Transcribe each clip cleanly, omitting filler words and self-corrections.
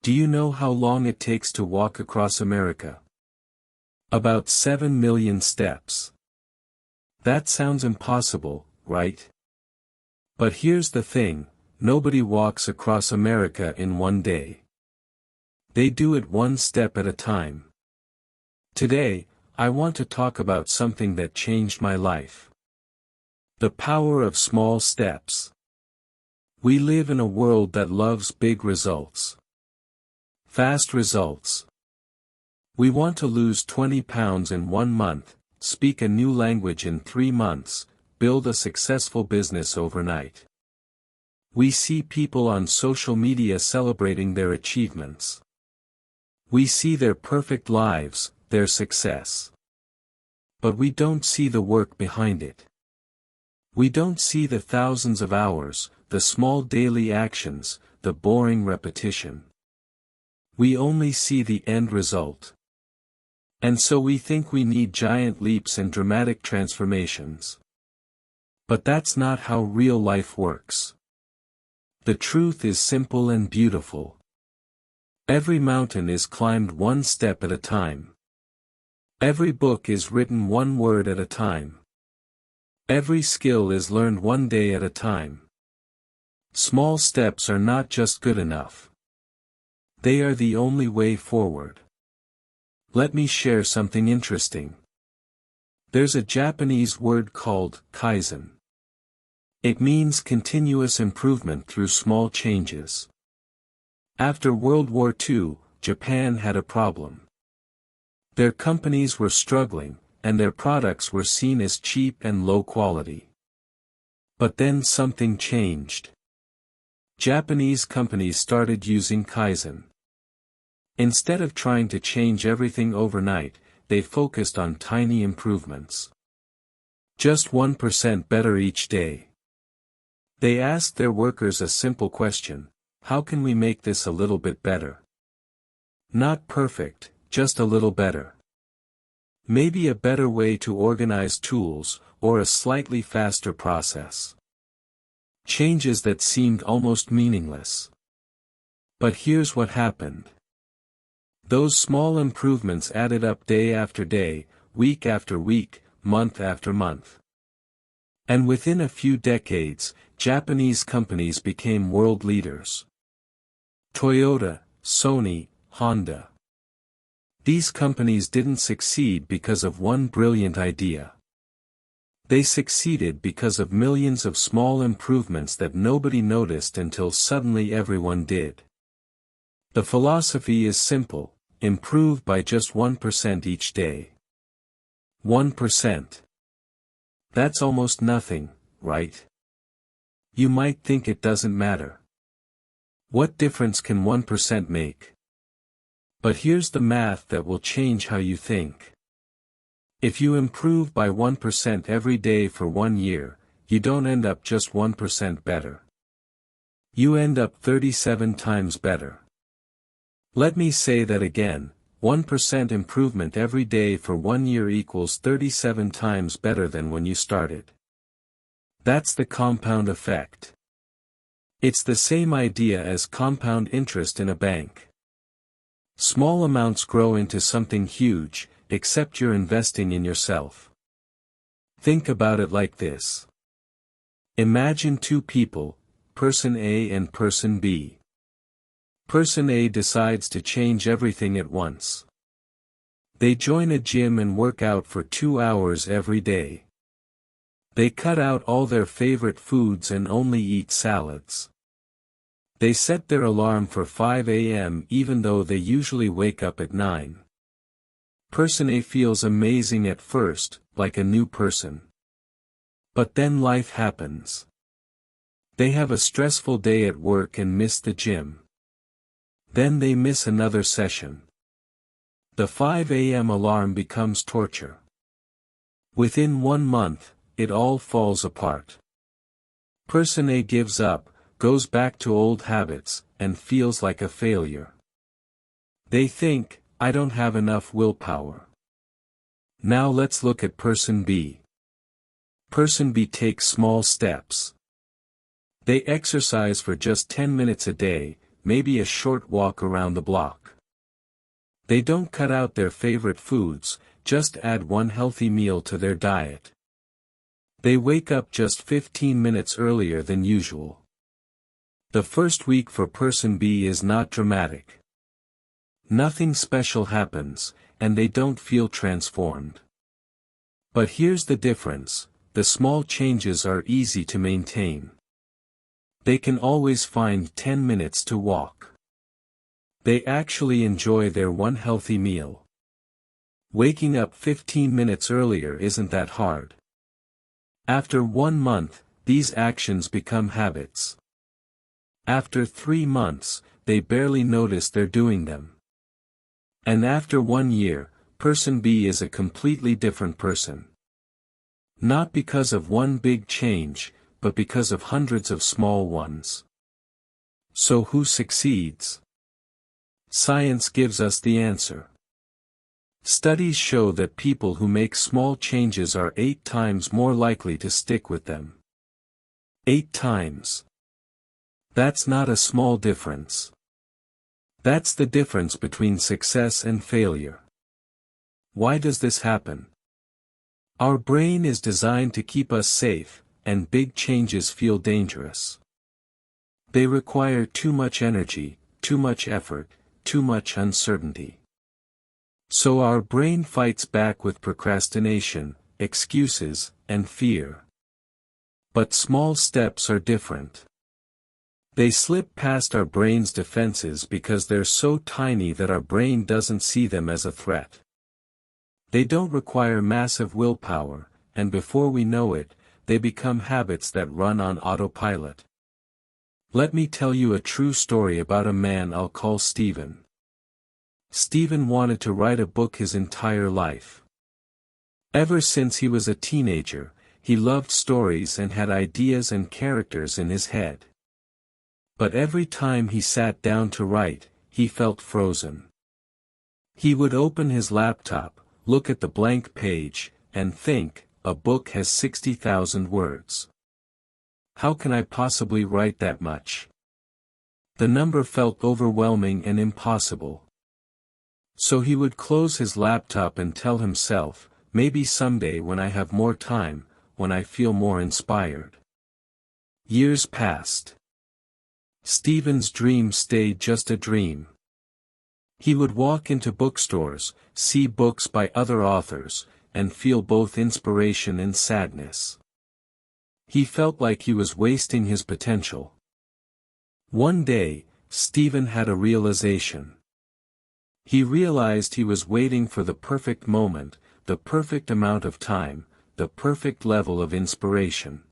Do you know how long it takes to walk across America? About 7 million steps. That sounds impossible, right? But here's the thing, nobody walks across America in one day. They do it one step at a time. Today, I want to talk about something that changed my life. The power of small steps. We live in a world that loves big results. Fast results. We want to lose 20 pounds in 1 month, speak a new language in 3 months, build a successful business overnight. We see people on social media celebrating their achievements. We see their perfect lives, their success. But we don't see the work behind it. We don't see the thousands of hours, the small daily actions, the boring repetition. We only see the end result. And so we think we need giant leaps and dramatic transformations. But that's not how real life works. The truth is simple and beautiful. Every mountain is climbed one step at a time. Every book is written one word at a time. Every skill is learned one day at a time. Small steps are not just good enough. They are the only way forward. Let me share something interesting. There's a Japanese word called Kaizen. It means continuous improvement through small changes. After World War II, Japan had a problem. Their companies were struggling, and their products were seen as cheap and low quality. But then something changed. Japanese companies started using Kaizen. Instead of trying to change everything overnight, they focused on tiny improvements. Just 1% better each day. They asked their workers a simple question: how can we make this a little bit better? Not perfect, just a little better. Maybe a better way to organize tools, or a slightly faster process. Changes that seemed almost meaningless. But here's what happened. Those small improvements added up day after day, week after week, month after month. And within a few decades, Japanese companies became world leaders. Toyota, Sony, Honda. These companies didn't succeed because of one brilliant idea. They succeeded because of millions of small improvements that nobody noticed until suddenly everyone did. The philosophy is simple: improve by just 1% each day. 1%. That's almost nothing, right? You might think it doesn't matter. What difference can 1% make? But here's the math that will change how you think. If you improve by 1% every day for 1 year, you don't end up just 1% better. You end up 37 times better. Let me say that again, 1% improvement every day for 1 year equals 37 times better than when you started. That's the compound effect. It's the same idea as compound interest in a bank. Small amounts grow into something huge, except you're investing in yourself. Think about it like this. Imagine two people, person A and person B. Person A decides to change everything at once. They join a gym and work out for 2 hours every day. They cut out all their favorite foods and only eat salads. They set their alarm for 5 a.m. even though they usually wake up at 9. Person A feels amazing at first, like a new person. But then life happens. They have a stressful day at work and miss the gym. Then they miss another session. The 5 a.m. alarm becomes torture. Within 1 month, it all falls apart. Person A gives up, goes back to old habits, and feels like a failure. They think, I don't have enough willpower. Now let's look at person B. Person B takes small steps. They exercise for just 10 minutes a day, maybe a short walk around the block. They don't cut out their favorite foods, just add one healthy meal to their diet. They wake up just 15 minutes earlier than usual. The first week for person B is not dramatic. Nothing special happens, and they don't feel transformed. But here's the difference: the small changes are easy to maintain. They can always find 10 minutes to walk. They actually enjoy their one healthy meal. Waking up 15 minutes earlier isn't that hard. After 1 month, these actions become habits. After 3 months, they barely notice they're doing them. And after 1 year, person B is a completely different person. Not because of one big change, but because of hundreds of small ones. So who succeeds? Science gives us the answer. Studies show that people who make small changes are 8 times more likely to stick with them. 8 times. That's not a small difference. That's the difference between success and failure. Why does this happen? Our brain is designed to keep us safe, and big changes feel dangerous. They require too much energy, too much effort, too much uncertainty. So our brain fights back with procrastination, excuses, and fear. But small steps are different. They slip past our brain's defenses because they're so tiny that our brain doesn't see them as a threat. They don't require massive willpower, and before we know it, they become habits that run on autopilot. Let me tell you a true story about a man I'll call Stephen. Stephen wanted to write a book his entire life. Ever since he was a teenager, he loved stories and had ideas and characters in his head. But every time he sat down to write, he felt frozen. He would open his laptop, look at the blank page, and think, a book has 60,000 words. How can I possibly write that much? The number felt overwhelming and impossible. So he would close his laptop and tell himself, maybe someday when I have more time, when I feel more inspired. Years passed. Stephen's dream stayed just a dream. He would walk into bookstores, see books by other authors, and feel both inspiration and sadness. He felt like he was wasting his potential. One day, Stephen had a realization. He realized he was waiting for the perfect moment, the perfect amount of time, the perfect level of inspiration.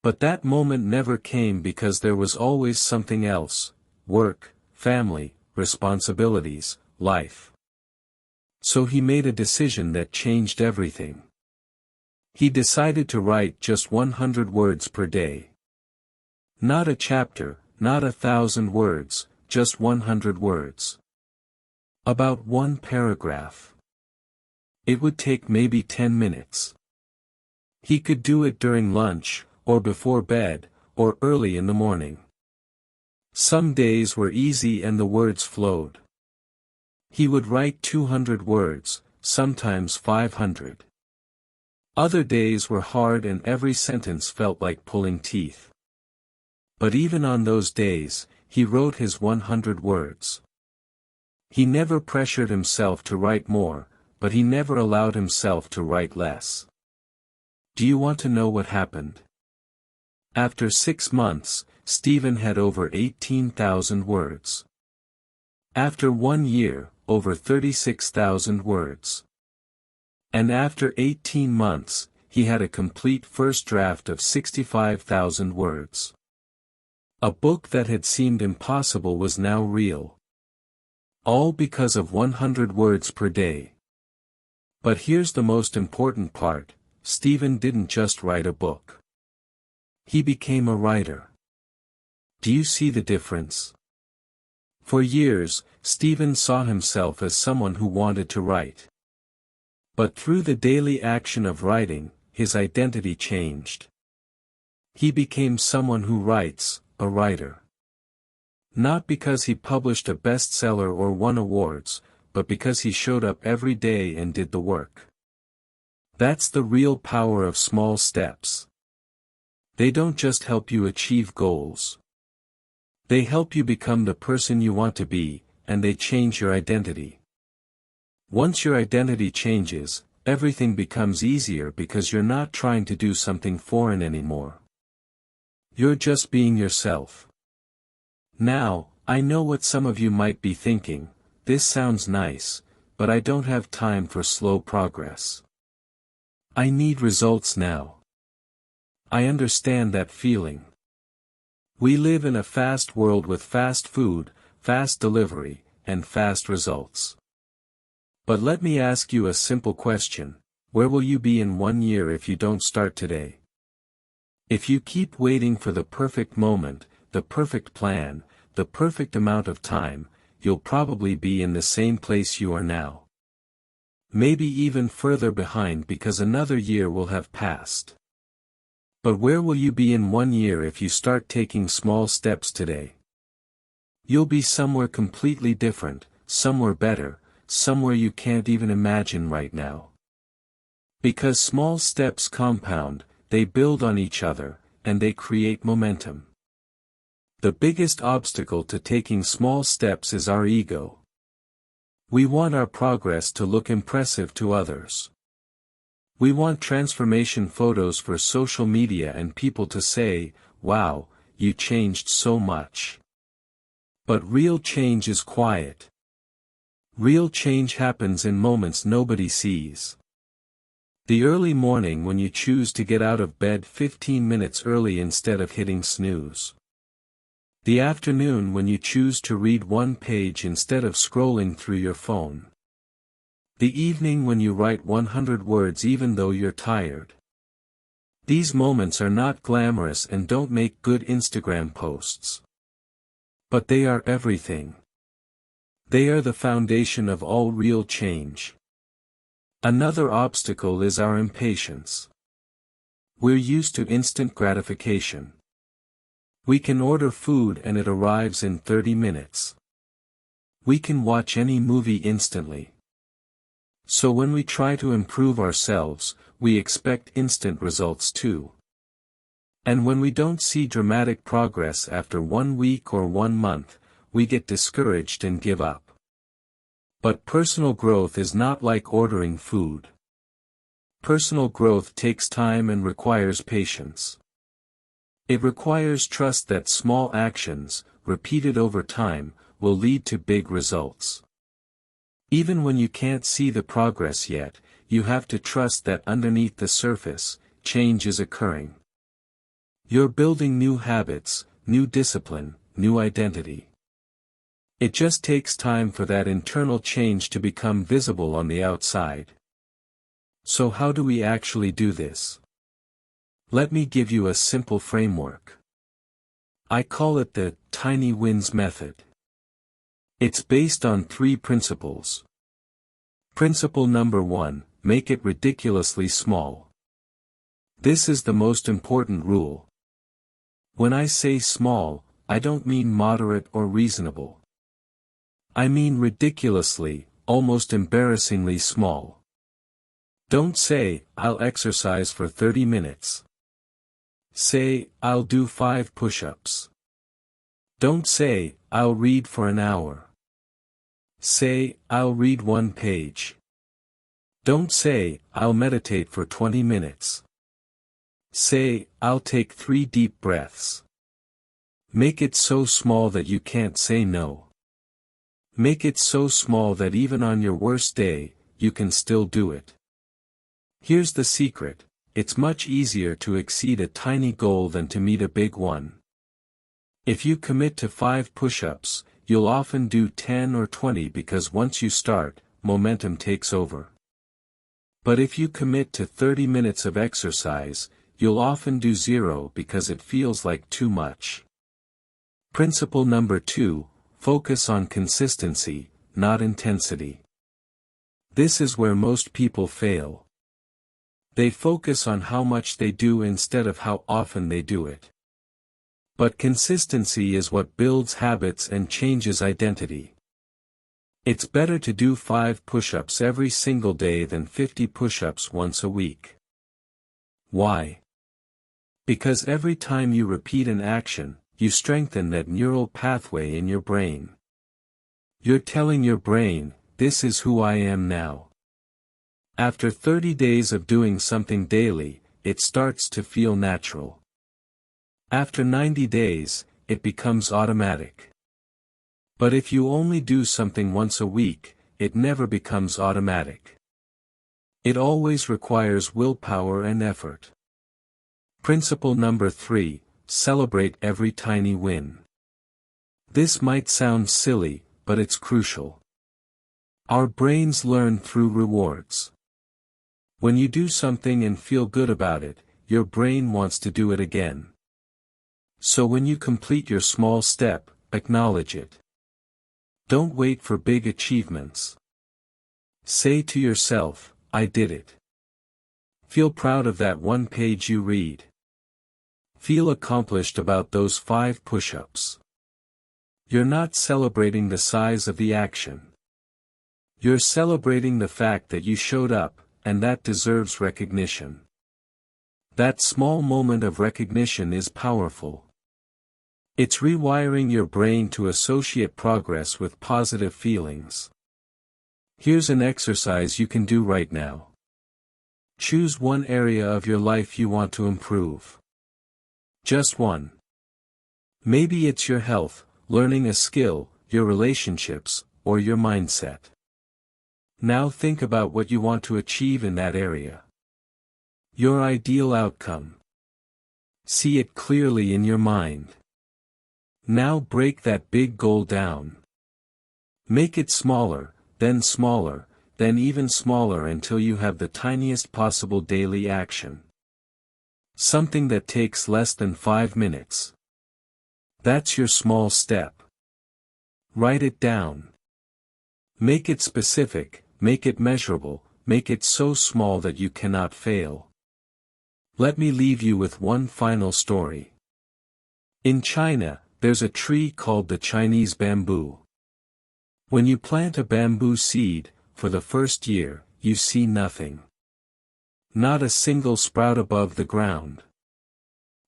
But that moment never came because there was always something else: work, family, responsibilities, life. So he made a decision that changed everything. He decided to write just 100 words per day. Not a chapter, not 1,000 words, just 100 words. About one paragraph. It would take maybe 10 minutes. He could do it during lunch, or before bed, or early in the morning. Some days were easy and the words flowed. He would write 200 words, sometimes 500. Other days were hard and every sentence felt like pulling teeth. But even on those days, he wrote his 100 words. He never pressured himself to write more, but he never allowed himself to write less. Do you want to know what happened? After 6 months, Stephen had over 18,000 words. After 1 year, over 36,000 words. And after 18 months, he had a complete first draft of 65,000 words. A book that had seemed impossible was now real. All because of 100 words per day. But here's the most important part: Stephen didn't just write a book. He became a writer. Do you see the difference? For years, Stephen saw himself as someone who wanted to write. But through the daily action of writing, his identity changed. He became someone who writes, a writer. Not because he published a bestseller or won awards, but because he showed up every day and did the work. That's the real power of small steps. They don't just help you achieve goals. They help you become the person you want to be, and they change your identity. Once your identity changes, everything becomes easier because you're not trying to do something foreign anymore. You're just being yourself. Now, I know what some of you might be thinking: this sounds nice, but I don't have time for slow progress. I need results now. I understand that feeling. We live in a fast world with fast food, fast delivery, and fast results. But let me ask you a simple question: where will you be in 1 year if you don't start today? If you keep waiting for the perfect moment, the perfect plan, the perfect amount of time, you'll probably be in the same place you are now. Maybe even further behind because another year will have passed. But where will you be in 1 year if you start taking small steps today? You'll be somewhere completely different, somewhere better, somewhere you can't even imagine right now. Because small steps compound, they build on each other, and they create momentum. The biggest obstacle to taking small steps is our ego. We want our progress to look impressive to others. We want transformation photos for social media and people to say, "Wow, you changed so much." But real change is quiet. Real change happens in moments nobody sees. The early morning when you choose to get out of bed 15 minutes early instead of hitting snooze. The afternoon when you choose to read one page instead of scrolling through your phone. The evening when you write 100 words even though you're tired. These moments are not glamorous and don't make good Instagram posts. But they are everything. They are the foundation of all real change. Another obstacle is our impatience. We're used to instant gratification. We can order food and it arrives in 30 minutes. We can watch any movie instantly. So when we try to improve ourselves, we expect instant results too. And when we don't see dramatic progress after 1 week or 1 month, we get discouraged and give up. But personal growth is not like ordering food. Personal growth takes time and requires patience. It requires trust that small actions, repeated over time, will lead to big results. Even when you can't see the progress yet, you have to trust that underneath the surface, change is occurring. You're building new habits, new discipline, new identity. It just takes time for that internal change to become visible on the outside. So how do we actually do this? Let me give you a simple framework. I call it the tiny wins method. It's based on 3 principles. Principle number 1, make it ridiculously small. This is the most important rule. When I say small, I don't mean moderate or reasonable. I mean ridiculously, almost embarrassingly small. Don't say, "I'll exercise for 30 minutes." Say, "I'll do 5 push-ups." Don't say, "I'll read for an hour." Say, "I'll read 1 page." Don't say, "I'll meditate for 20 minutes." Say, "I'll take 3 deep breaths." Make it so small that you can't say no. Make it so small that even on your worst day, you can still do it. Here's the secret: it's much easier to exceed a tiny goal than to meet a big one. If you commit to 5 push-ups, you'll often do 10 or 20 because once you start, momentum takes over. But if you commit to 30 minutes of exercise, you'll often do 0 because it feels like too much. Principle number 2, focus on consistency, not intensity. This is where most people fail. They focus on how much they do instead of how often they do it. But consistency is what builds habits and changes identity. It's better to do 5 push-ups every single day than 50 push-ups once a week. Why? Because every time you repeat an action, you strengthen that neural pathway in your brain. You're telling your brain, this is who I am now. After 30 days of doing something daily, it starts to feel natural. After 90 days, it becomes automatic. But if you only do something once a week, it never becomes automatic. It always requires willpower and effort. Principle number 3, celebrate every tiny win. This might sound silly, but it's crucial. Our brains learn through rewards. When you do something and feel good about it, your brain wants to do it again. So when you complete your small step, acknowledge it. Don't wait for big achievements. Say to yourself, I did it. Feel proud of that one page you read. Feel accomplished about those 5 push-ups. You're not celebrating the size of the action. You're celebrating the fact that you showed up, and that deserves recognition. That small moment of recognition is powerful. It's rewiring your brain to associate progress with positive feelings. Here's an exercise you can do right now. Choose one area of your life you want to improve. Just one. Maybe it's your health, learning a skill, your relationships, or your mindset. Now think about what you want to achieve in that area. Your ideal outcome. See it clearly in your mind. Now break that big goal down. Make it smaller, then even smaller until you have the tiniest possible daily action. Something that takes less than 5 minutes. That's your small step. Write it down. Make it specific, make it measurable, make it so small that you cannot fail. Let me leave you with one final story. In China, there's a tree called the Chinese bamboo. When you plant a bamboo seed, for the first year, you see nothing. Not a single sprout above the ground.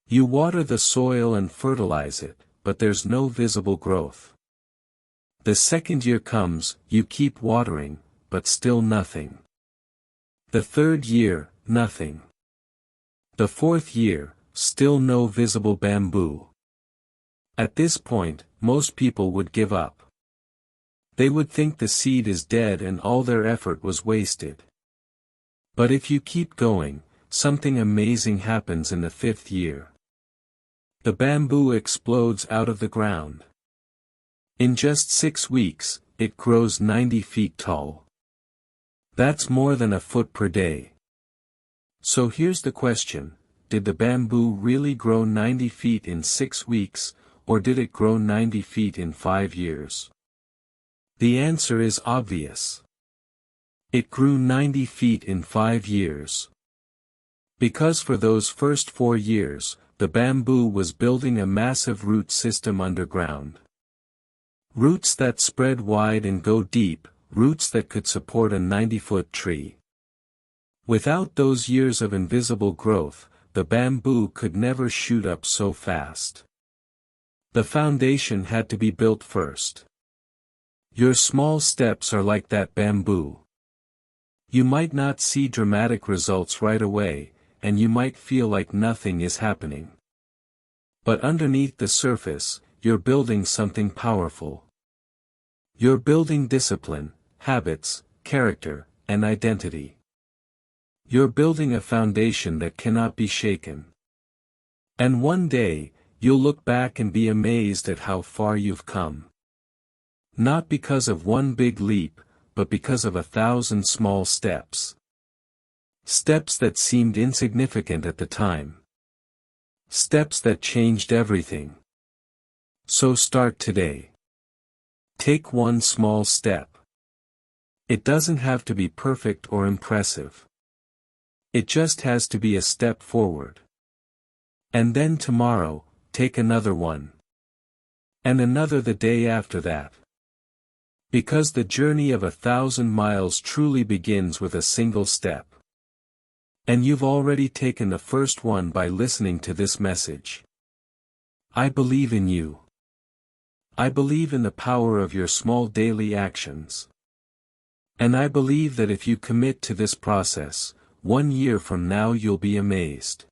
You water the soil and fertilize it, but there's no visible growth. The second year comes, you keep watering, but still nothing. The third year, nothing. The fourth year, still no visible bamboo. At this point, most people would give up. They would think the seed is dead and all their effort was wasted. But if you keep going, something amazing happens in the 5th year. The bamboo explodes out of the ground. In just 6 weeks, it grows 90 feet tall. That's more than a foot per day. So here's the question, did the bamboo really grow 90 feet in 6 weeks, or did it grow 90 feet in 5 years? The answer is obvious. It grew 90 feet in 5 years. Because for those first 4 years, the bamboo was building a massive root system underground. Roots that spread wide and go deep, roots that could support a 90-foot tree. Without those years of invisible growth, the bamboo could never shoot up so fast. The foundation had to be built first. Your small steps are like that bamboo. You might not see dramatic results right away, and you might feel like nothing is happening. But underneath the surface, you're building something powerful. You're building discipline, habits, character, and identity. You're building a foundation that cannot be shaken. And one day, you'll look back and be amazed at how far you've come. Not because of one big leap, but because of 1,000 small steps. Steps that seemed insignificant at the time. Steps that changed everything. So start today. Take one small step. It doesn't have to be perfect or impressive. It just has to be a step forward. And then tomorrow, take another one. And another the day after that. Because the journey of 1,000 miles truly begins with a single step. And you've already taken the first one by listening to this message. I believe in you. I believe in the power of your small daily actions. And I believe that if you commit to this process, 1 year from now you'll be amazed.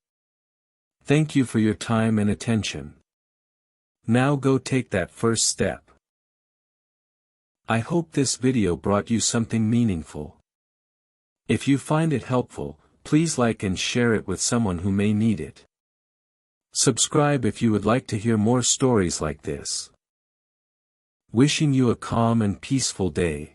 Thank you for your time and attention. Now go take that first step. I hope this video brought you something meaningful. If you find it helpful, please like and share it with someone who may need it. Subscribe if you would like to hear more stories like this. Wishing you a calm and peaceful day.